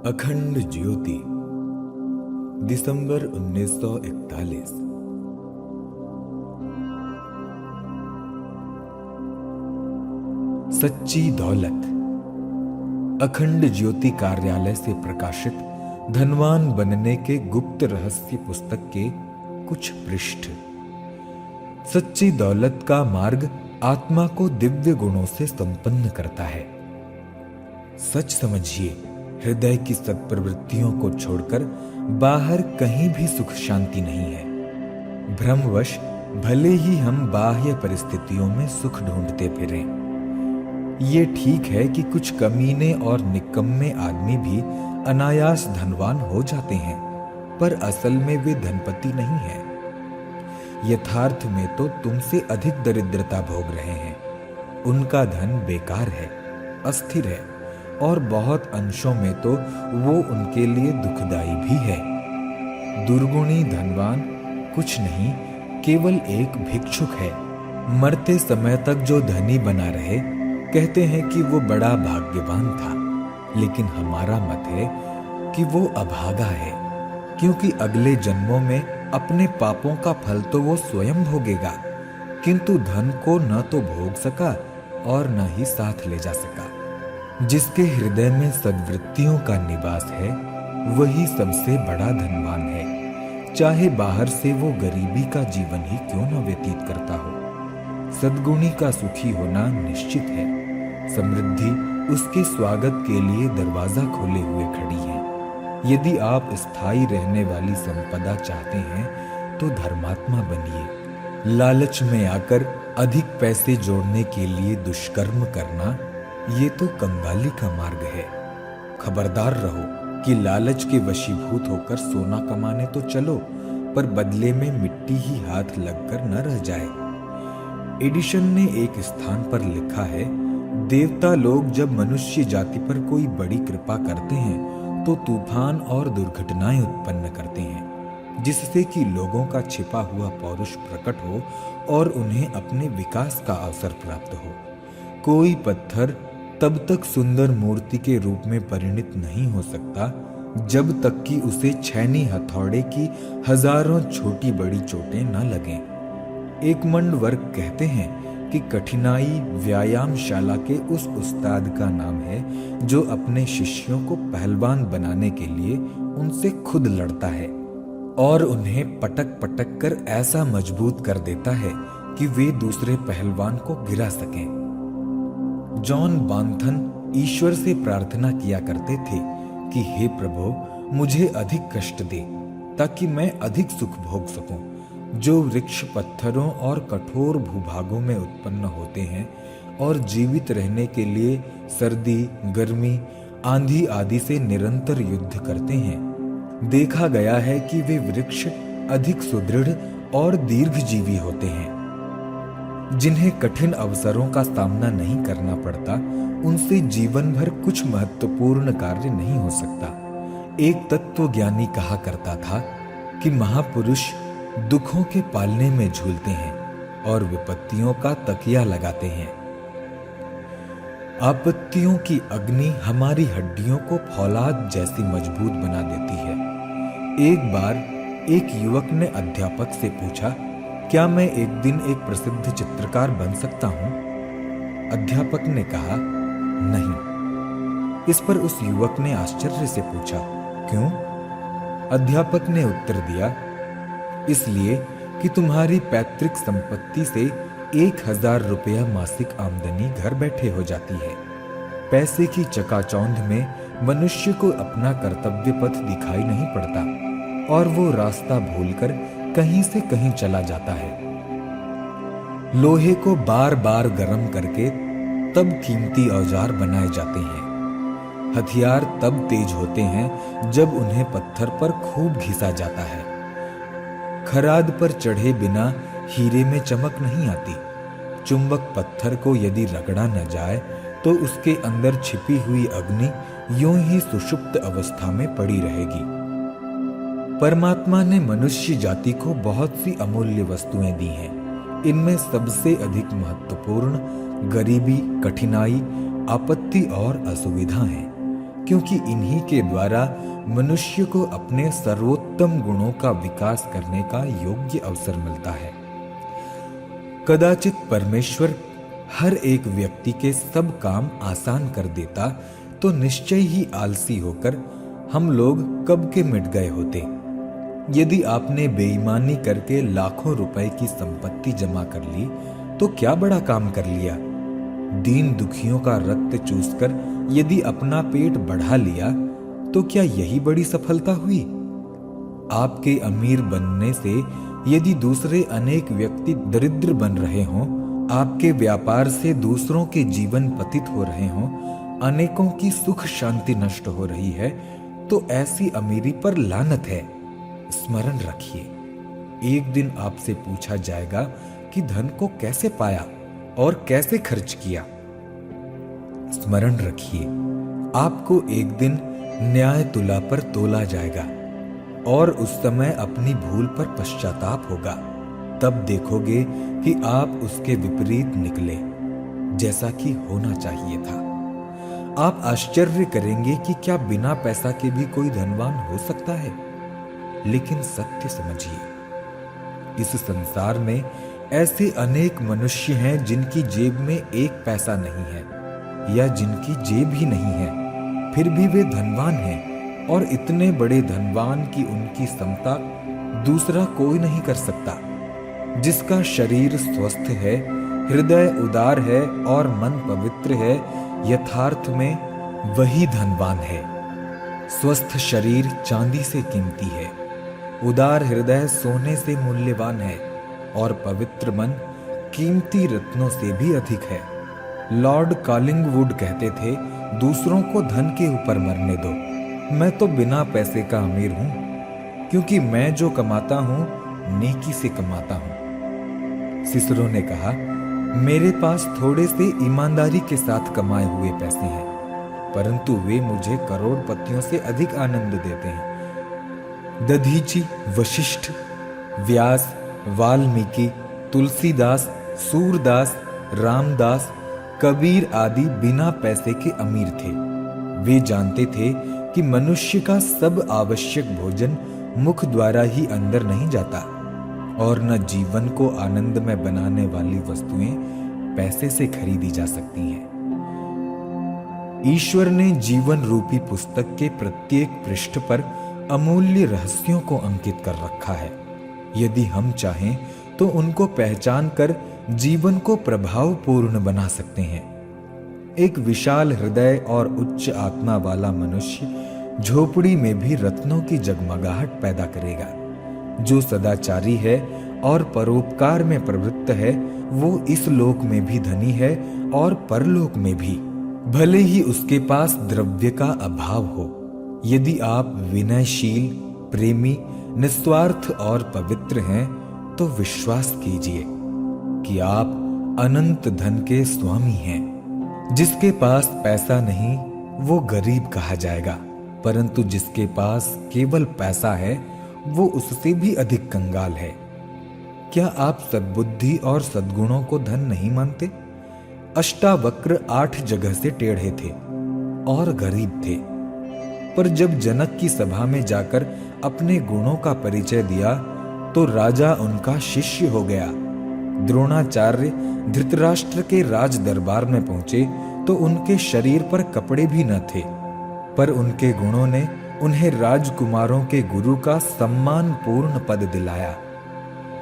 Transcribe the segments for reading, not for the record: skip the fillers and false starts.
अखंड ज्योति, दिसंबर 1941। सच्ची दौलत। अखंड ज्योति कार्यालय से प्रकाशित धनवान बनने के गुप्त रहस्य पुस्तक के कुछ पृष्ठ। सच्ची दौलत का मार्ग आत्मा को दिव्य गुणों से संपन्न करता है। सच समझिए, हृदय की सत्प्रवृत्तियों को छोड़कर बाहर कहीं भी सुख शांति नहीं है। भ्रमवश भले ही हम बाह्य परिस्थितियों में सुख ढूंढते फिरें। ये ठीक है कि कुछ कमीने और निकम्मे आदमी भी अनायास धनवान हो जाते हैं, पर असल में वे धनपति नहीं हैं। यथार्थ में तो तुमसे अधिक दरिद्रता भोग रहे हैं। उनका धन बेकार है, अस्थिर है और बहुत अंशों में तो वो उनके लिए दुखदाई भी है। दुर्गुणी धनवान कुछ नहीं, केवल एक भिक्षुक है। मरते समय तक जो धनी बना रहे, कहते हैं कि वो बड़ा भाग्यवान था, लेकिन हमारा मत है कि वो अभागा है, क्योंकि अगले जन्मों में अपने पापों का फल तो वो स्वयं भोगेगा, किंतु धन को न तो भोग सका और न ही साथ ले जा सका। जिसके हृदय में सद्वृत्तियों का निवास है, वही सबसे बड़ा धनवान है, चाहे बाहर से वो गरीबी का जीवन ही क्यों न व्यतीत करता हो। सद्गुणी का सुखी होना निश्चित है। समृद्धि उसके स्वागत के लिए दरवाजा खोले हुए खड़ी है। यदि आप स्थायी रहने वाली संपदा चाहते हैं तो धर्मात्मा बनिए। लालच में आकर अधिक पैसे जोड़ने के लिए दुष्कर्म करना, ये तो कंगाली का मार्ग है। खबरदार रहो कि लालच के वशीभूत होकर सोना कमाने तो चलो, पर बदले में मिट्टी ही हाथ लगकर न रह जाए। एडिशन ने एक स्थान पर लिखा है, देवता लोग जब मनुष्य जाति पर कोई बड़ी कृपा करते हैं तो तूफान और दुर्घटनाएं उत्पन्न करते हैं, जिससे कि लोगों का छिपा हुआ पौरुष प्रकट हो और उन्हें अपने विकास का अवसर प्राप्त हो। कोई पत्थर तब तक सुंदर मूर्ति के रूप में परिणित नहीं हो सकता जब तक कि उसे छैनी हथौड़े की हजारों छोटी बड़ी चोटें न लगें। एकमंड वर्ग कहते हैं कि कठिनाई व्यायामशाला के उस उस्ताद का नाम है जो अपने शिष्यों को पहलवान बनाने के लिए उनसे खुद लड़ता है और उन्हें पटक पटक कर ऐसा मजबूत कर देता है कि वे दूसरे पहलवान को गिरा सकें। जॉन बांथन ईश्वर से प्रार्थना किया करते थे कि हे प्रभु, मुझे अधिक कष्ट दे ताकि मैं अधिक सुख भोग सकूं। जो वृक्ष पत्थरों और कठोर भूभागों में उत्पन्न होते हैं और जीवित रहने के लिए सर्दी, गर्मी, आंधी आदि से निरंतर युद्ध करते हैं, देखा गया है कि वे वृक्ष अधिक सुदृढ़ और दीर्घजीवी होते हैं। जिन्हें कठिन अवसरों का सामना नहीं करना पड़ता, उनसे जीवन भर कुछ महत्वपूर्ण कार्य नहीं हो सकता। एक तत्वज्ञानी कहा करता था कि महापुरुष दुखों के पालने में झूलते हैं और विपत्तियों का तकिया लगाते हैं। आपत्तियों की अग्नि हमारी हड्डियों को फौलाद जैसी मजबूत बना देती है। एक बार एक युवक ने अध्यापक से पूछा, क्या मैं एक दिन एक प्रसिद्ध चित्रकार बन सकता हूं? अध्यापक ने कहा, नहीं। इस पर उस युवक ने आश्चर्य से पूछा, क्यों? अध्यापक ने उत्तर दिया, इसलिए कि तुम्हारी पैतृक संपत्ति से 1000 रुपया मासिक आमदनी घर बैठे हो जाती है। पैसे की चकाचौंध में मनुष्य को अपना कर्तव्य पथ दिखाई नहीं पड़ता और वो रास्ता भूलकर कहीं से कहीं चला जाता है। लोहे को बार बार गर्म करके तब कीमती औजार बनाए जाते हैं। हथियार तब तेज होते हैं जब उन्हें पत्थर पर खूब घिसा जाता है। खराद पर चढ़े बिना हीरे में चमक नहीं आती। चुंबक पत्थर को यदि रगड़ा न जाए तो उसके अंदर छिपी हुई अग्नि यूं ही सुषुप्त अवस्था में पड़ी रहेगी। परमात्मा ने मनुष्य जाति को बहुत सी अमूल्य वस्तुएं दी हैं। इनमें सबसे अधिक महत्वपूर्ण गरीबी, कठिनाई, आपत्ति और असुविधा है। क्योंकि इन्हीं के द्वारा मनुष्य को अपने सर्वोत्तम गुणों का विकास करने का योग्य अवसर मिलता है। कदाचित परमेश्वर हर एक व्यक्ति के सब काम आसान कर देता तो निश्चय ही आलसी होकर हम लोग कब के मिट गए होते। यदि आपने बेईमानी करके लाखों रुपए की संपत्ति जमा कर ली तो क्या बड़ा काम कर लिया। दीन दुखियों का रक्त चूसकर यदि अपना पेट बढ़ा लिया तो क्या यही बड़ी सफलता हुई। आपके अमीर बनने से यदि दूसरे अनेक व्यक्ति दरिद्र बन रहे हों, आपके व्यापार से दूसरों के जीवन पतित हो रहे हों, अनेकों की सुख शांति नष्ट हो रही है, तो ऐसी अमीरी पर लानत है। स्मरण रखिए, एक दिन आपसे पूछा जाएगा कि धन को कैसे पाया और कैसे खर्च किया। स्मरण रखिए, आपको एक दिन न्याय तुला पर तोला जाएगा और उस समय अपनी भूल पर पश्चाताप होगा। तब देखोगे कि आप उसके विपरीत निकले, जैसा कि होना चाहिए था। आप आश्चर्य करेंगे कि क्या बिना पैसा के भी कोई धनवान हो सकता है। लेकिन सत्य समझिए, इस संसार में ऐसे अनेक मनुष्य हैं जिनकी जेब में एक पैसा नहीं है या जिनकी जेब ही नहीं है, फिर भी वे धनवान हैं और इतने बड़े धनवान कि उनकी समता दूसरा कोई नहीं कर सकता। जिसका शरीर स्वस्थ है, हृदय उदार है और मन पवित्र है, यथार्थ में वही धनवान है। स्वस्थ शरीर चांदी से कीमती है, उदार हृदय सोने से मूल्यवान है और पवित्र मन कीमती रत्नों से भी अधिक है। लॉर्ड कॉलिंगवुड कहते थे, दूसरों को धन के ऊपर मरने दो, मैं तो बिना पैसे का अमीर हूं, क्योंकि मैं जो कमाता हूं नेकी से कमाता हूं। सिसरो ने कहा, मेरे पास थोड़े से ईमानदारी के साथ कमाए हुए पैसे हैं, परंतु वे मुझे करोड़पतियों से अधिक आनंद देते हैं। दधीची, वशिष्ठ, व्यास, वाल्मीकि, तुलसीदास, सूरदास, रामदास, कबीर आदि बिना पैसे के अमीर थे। वे जानते थे कि मनुष्य का सब आवश्यक भोजन मुख द्वारा ही अंदर नहीं जाता और न जीवन को आनंदमय बनाने वाली वस्तुएं पैसे से खरीदी जा सकती हैं। ईश्वर ने जीवन रूपी पुस्तक के प्रत्येक पृष्ठ पर अमूल्य रहस्यों को अंकित कर रखा है। यदि हम चाहें तो उनको पहचान कर जीवन को प्रभावपूर्ण बना सकते हैं। एक विशाल हृदय और उच्च आत्मा वाला मनुष्य झोपड़ी में भी रत्नों की जगमगाहट पैदा करेगा। जो सदाचारी है और परोपकार में प्रवृत्त है, वो इस लोक में भी धनी है और परलोक में भी, भले ही उसके पास द्रव्य का अभाव हो। यदि आप विनयशील, प्रेमी, निस्वार्थ और पवित्र हैं, तो विश्वास कीजिए कि आप अनंत धन के स्वामी हैं। जिसके पास पैसा नहीं वो गरीब कहा जाएगा, परंतु जिसके पास केवल पैसा है वो उससे भी अधिक कंगाल है। क्या आप सद्बुद्धि और सद्गुणों को धन नहीं मानते? अष्टावक्र 8 जगह से टेढ़े थे और गरीब थे, पर जब जनक की सभा में जाकर अपने गुणों का परिचय दिया तो राजा उनका शिष्य हो गया। द्रोणाचार्य धृतराष्ट्र के राज दरबार में पहुंचे तो उनके शरीर पर कपड़े भी न थे, पर उनके गुणों ने उन्हें राजकुमारों के गुरु का सम्मानपूर्ण पद दिलाया।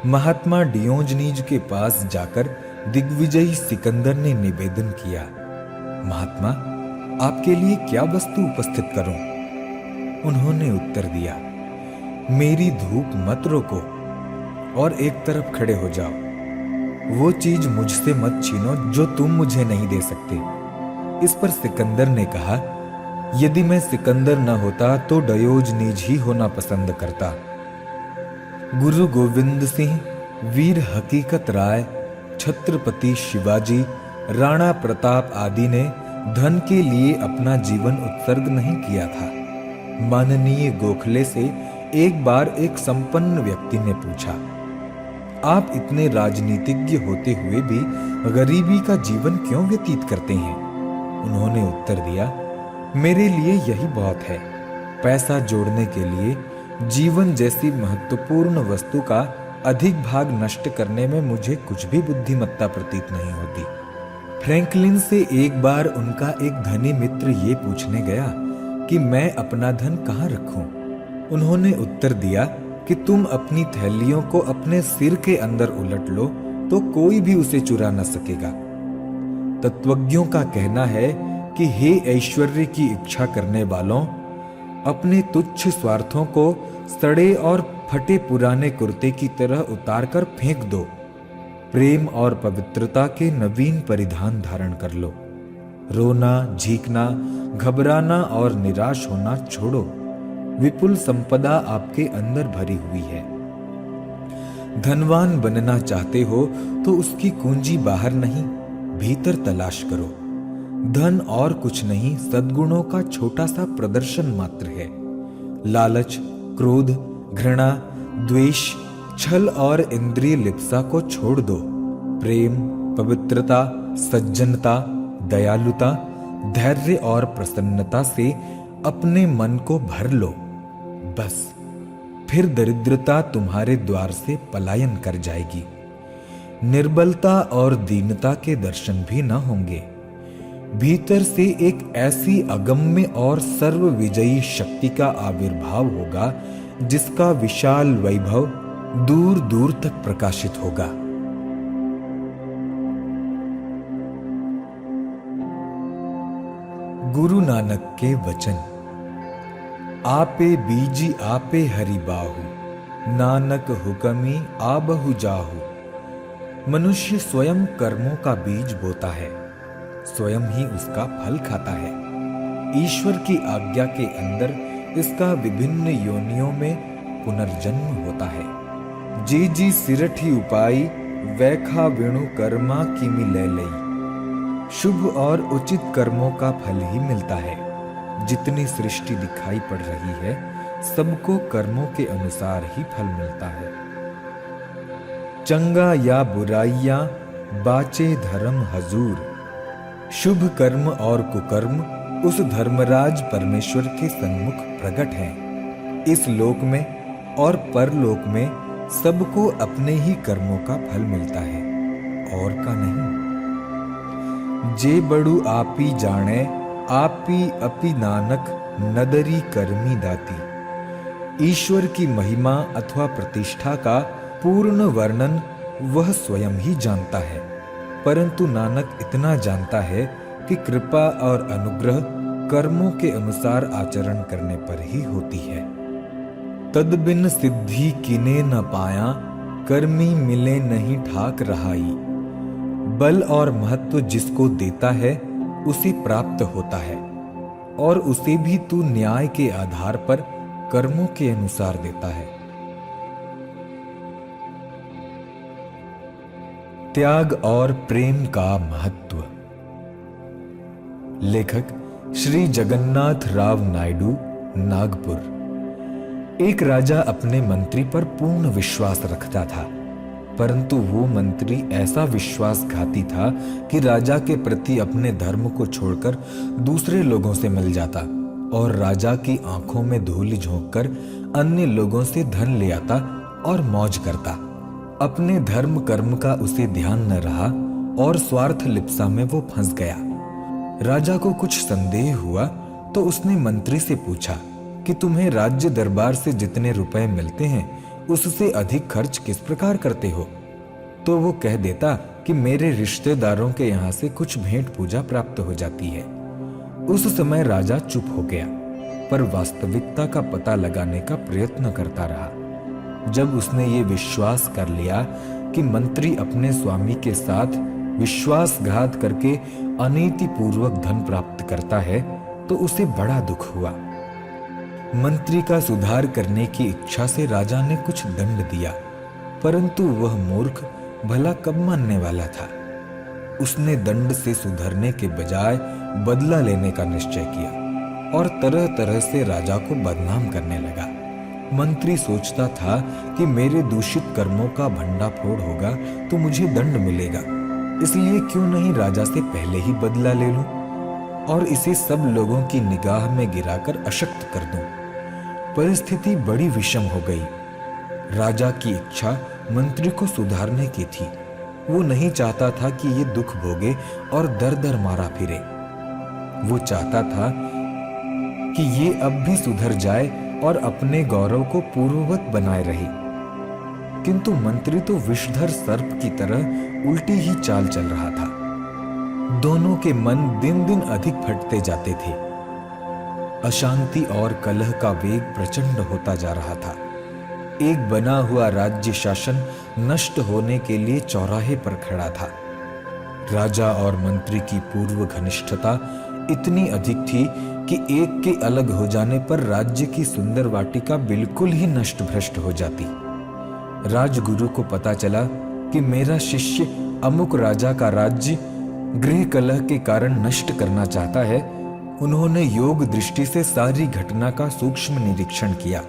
महात्मा डियोजनीज के पास जाकर दिग्विजयी सिकंदर ने निवेदन किया, महात्मा, आपके लिए क्या वस्तु उपस्थित करूं? उन्होंने उत्तर दिया, मेरी धूप मत रोको और एक तरफ खड़े हो जाओ। वो चीज मुझसे मत छीनो जो तुम मुझे नहीं दे सकते। इस पर सिकंदर ने कहा, यदि मैं सिकंदर न होता तो डियोजनीज ही होना पसंद करता। गुरु गोविंद सिंह, वीर हकीकत राय, छत्रपति शिवाजी, राणा प्रताप आदि ने धन के लिए अपना जीवन उत्सर्ग नहीं किया था। माननीय गोखले से एक बार एक संपन्न व्यक्ति ने पूछा, आप इतने राजनीतिज्ञ होते हुए भी गरीबी का जीवन क्यों व्यतीत करते हैं? उन्होंने उत्तर दिया, मेरे लिए यही बहुत है। पैसा जोड़ने के लिए जीवन जैसी महत्वपूर्ण वस्तु का अधिक भाग नष्ट करने में मुझे कुछ भी बुद्धिमत्ता प्रतीत नहीं होती। फ्रैंकलिन से एक बार उनका एक धनी मित्र ये पूछने गया कि मैं अपना धन कहाँ रखूं। उन्होंने उत्तर दिया कि तुम अपनी थैलियों को अपने सिर के अंदर उलट लो तो कोई भी उसे चुरा न सकेगा। तत्वज्ञों का कहना है कि हे ऐश्वर्य की इच्छा करने वालों, अपने तुच्छ स्वार्थों को सड़े और फटे पुराने कुर्ते की तरह उतारकर फेंक दो। प्रेम और पवित्रता के नवीन परिधान धारण कर लो। रोना, झीकना, घबराना और निराश होना छोड़ो। विपुल संपदा आपके अंदर भरी हुई है। धनवान बनना चाहते हो तो उसकी कुंजी बाहर नहीं, भीतर तलाश करो। धन और कुछ नहीं, सद्गुणों का छोटा सा प्रदर्शन मात्र है। लालच, क्रोध, घृणा, द्वेष, छल और इंद्रिय लिप्सा को छोड़ दो। प्रेम, पवित्रता, सज्जनता, दयालुता, धैर्य और प्रसन्नता से अपने मन को भर लो। बस फिर दरिद्रता तुम्हारे द्वार से पलायन कर जाएगी। निर्बलता और दीनता के दर्शन भी न होंगे। भीतर से एक ऐसी अगम्य और सर्वविजयी शक्ति का आविर्भाव होगा जिसका विशाल वैभव दूर दूर तक प्रकाशित होगा। गुरु नानक के वचन। आपे बीजी आपे हरि बाहु, नानक हुकमी आबहु जाहु। मनुष्य स्वयं कर्मों का बीज बोता है, स्वयं ही उसका फल खाता है। ईश्वर की आज्ञा के अंदर इसका विभिन्न योनियों में पुनर्जन्म होता है। जी जी सिरठी उपाई, वैखा वेणु कर्मा किमि ले लई। शुभ और उचित कर्मों का फल ही मिलता है। जितनी सृष्टि दिखाई पड़ रही है, सबको कर्मों के अनुसार ही फल मिलता है। चंगा या बुराइयां बाचे धर्म हजूर। शुभ कर्म और कुकर्म उस धर्मराज परमेश्वर के सन्मुख प्रकट हैं। इस लोक में और परलोक में सबको अपने ही कर्मों का फल मिलता है, और का नहीं। जे बड़ू आपी जाने, आपी अपि नानक नदरी कर्मी दाती। ईश्वर की महिमा अथवा प्रतिष्ठा का पूर्ण वर्णन वह स्वयं ही जानता है, परंतु नानक इतना जानता है कि कृपा और अनुग्रह कर्मों के अनुसार आचरण करने पर ही होती है। तदबिन सिद्धि किने न पाया, कर्मी मिले नहीं ठाक रहाई। बल और महत्व जिसको देता है उसे प्राप्त होता है, और उसे भी तू न्याय के आधार पर कर्मों के अनुसार देता है। त्याग और प्रेम का महत्व। लेखक श्री जगन्नाथ राव नायडू, नागपुर। एक राजा अपने मंत्री पर पूर्ण विश्वास रखता था, परंतु वो मंत्री ऐसा विश्वासघाती था कि राजा के प्रति अपने धर्म को छोड़कर दूसरे लोगों से मिल जाता और राजा की आंखों में धूल झोंककर अन्य लोगों से धन ले आता और मौज करता। अपने धर्म कर्म का उसे ध्यान न रहा और स्वार्थ लिप्सा में वो फंस गया। राजा को कुछ संदेह हुआ तो उसने मंत्री से पूछा कि तुम्हें राज्य दरबार से जितने रुपए मिलते हैं उससे अधिक खर्च किस प्रकार करते हो? तो वो कह देता कि मेरे रिश्तेदारों के यहाँ से कुछ भेंट पूजा प्राप्त हो जाती है। उस समय राजा चुप हो गया, पर वास्तविकता का पता लगाने का प्रयत्न करता रहा। जब उसने ये विश्वास कर लिया कि मंत्री अपने स्वामी के साथ विश्वासघात करके अनीति पूर्वक धन प्राप्त करता है, तो उसे बड़ा दुख हुआ। मंत्री का सुधार करने की इच्छा से राजा ने कुछ दंड दिया, परंतु वह मूर्ख भला कब मानने वाला था। उसने दंड से सुधरने के बजाय बदला लेने का निश्चय किया और तरह तरह से राजा को बदनाम करने लगा। मंत्री सोचता था कि मेरे दूषित कर्मों का भंडाफोड़ होगा तो मुझे दंड मिलेगा, इसलिए क्यों नहीं राजा से पहले ही बदला ले लूं। और इसे सब लोगों की निगाह में गिराकर अशक्त कर दूं। परिस्थिति बड़ी विषम हो गई। राजा की इच्छा मंत्री को सुधारने की थी। वो नहीं चाहता था कि ये दुख भोगे और दर दर मारा फिरे। वो चाहता था कि ये अब भी सुधर जाए और अपने गौरव को पूर्ववत बनाए रहे। किंतु मंत्री तो विषधर सर्प की तरह उल्टी ही चाल चल रहा था। दोनों के मन दिन दिन अधिक फटते जाते थे। अशांति और कलह का वेग प्रचंड होता जा रहा था। एक बना हुआ राज्य शासन नष्ट होने के लिए चौराहे पर खड़ा था। राजा और मंत्री की पूर्व घनिष्ठता इतनी अधिक थी कि एक के अलग हो जाने पर राज्य की सुंदर वाटिका बिल्कुल ही नष्ट भ्रष्ट हो जाती। राजगुरु को पता चला कि मेरा शिष्य अमुक राजा का राज्य गृह कलह के कारण नष्ट करना चाहता है। उन्होंने योग दृष्टि से सारी घटना का सूक्ष्म निरीक्षण किया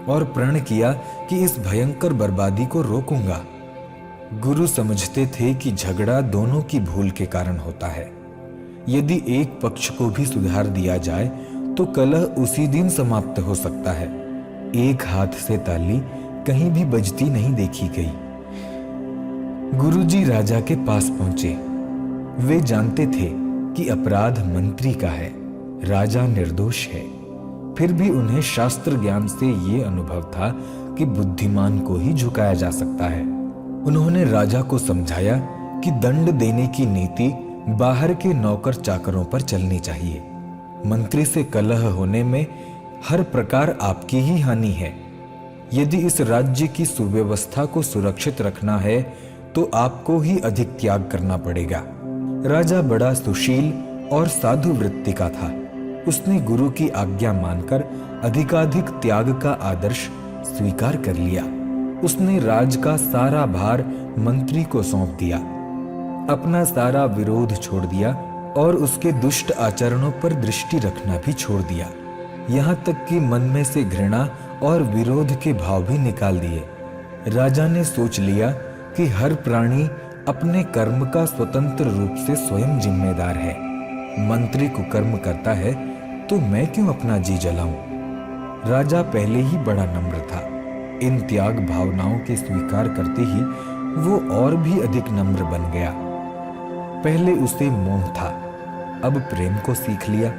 और प्रण किया कि इस भयंकर बर्बादी को रोकूंगा। गुरु समझते थे कि झगड़ा दोनों की भूल के कारण होता है। यदि एक पक्ष को भी सुधार दिया जाए तो कलह उसी दिन समाप्त हो सकता है। एक हाथ से ताली कहीं भी बजती नहीं देखी गई। गुरुजी राजा के पास पहुंचे। वे जानते थे कि अपराध मंत्री का है, राजा निर्दोष है। फिर भी उन्हें शास्त्र ज्ञान से ये अनुभव था कि बुद्धिमान को ही झुकाया जा सकता है। उन्होंने राजा को समझाया कि दंड देने की नीति बाहर के नौकर चाकरों पर चलनी चाहिए। मंत्री से कलह होने में हर प्रकार आपकी ही हानि है। यदि इस राज्य की सुव्यवस्था को सुरक्षित रखना है तो आपको ही अधिक त्याग करना पड़ेगा। राजा बड़ा सुशील और साधु वृत्ति का था। उसने गुरु की आज्ञा मानकर अधिकाधिक त्याग का आदर्श स्वीकार कर लिया। उसने राज का सारा भार मंत्री को सौंप दिया, अपना सारा विरोध छोड़ दिया और उसके दुष्ट आचरणों पर दृष्टि रखना भी छोड़ दिया। यहां तक कि मन में से घृणा और विरोध के भाव भी निकाल दिए। राजा ने सोच लिया कि हर प्राणी अपने कर्म का स्वतंत्र रूप से स्वयं जिम्मेदार है। मंत्री कुकर्म करता है तो मैं क्यों अपना जी जलाऊं। राजा पहले ही बड़ा नम्र था। इन त्याग भावनाओं के स्वीकार करते ही वो और भी अधिक नम्र बन गया। पहले उसे मोह था, अब प्रेम को सीख लिया।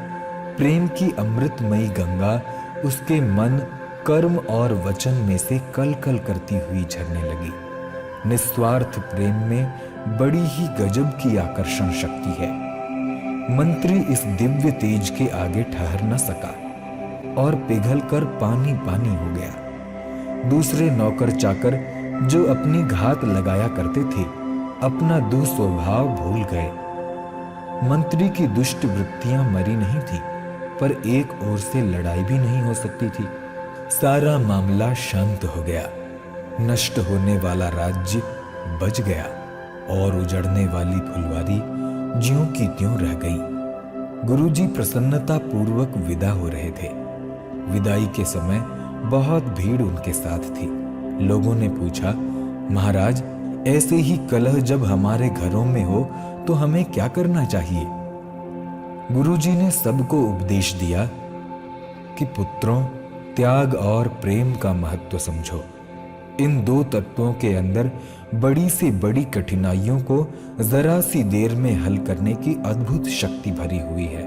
प्रेम की अमृतमयी गंगा उसके मन, कर्म और वचन में से कल कल करती हुई झरने लगी। निस्वार्थ प्रेम में बड़ी ही गजब की आकर्षण शक्ति है। मंत्री इस दिव्य तेज के आगे ठहर न सका और पिघलकर पानी पानी हो गया। दूसरे नौकर चाकर जो अपनी घात लगाया करते थे अपना दुस्वभाव भूल गए। मंत्री की दुष्ट वृत्तियां मरी नहीं थी, पर एक ओर से लड़ाई भी नहीं हो सकती थी। सारा मामला शांत हो गया। नष्ट होने वाला राज्य बच गया और उजड़ने वाली फुलवारी ज्यों की त्यों रह गई। गुरुजी प्रसन्नता पूर्वक विदा हो रहे थे। विदाई के समय बहुत भीड़ उनके साथ थी। लोगों ने पूछा, महाराज, ऐसे ही कलह जब हमारे घरों में हो तो हमें क्या करना चाहिए? गुरुजी ने सबको उपदेश दिया कि पुत्रों, त्याग और प्रेम का महत्व समझो। इन दो तत्वों के अंदर बड़ी से बड़ी कठिनाइयों को जरा सी देर में हल करने की अद्भुत शक्ति भरी हुई है।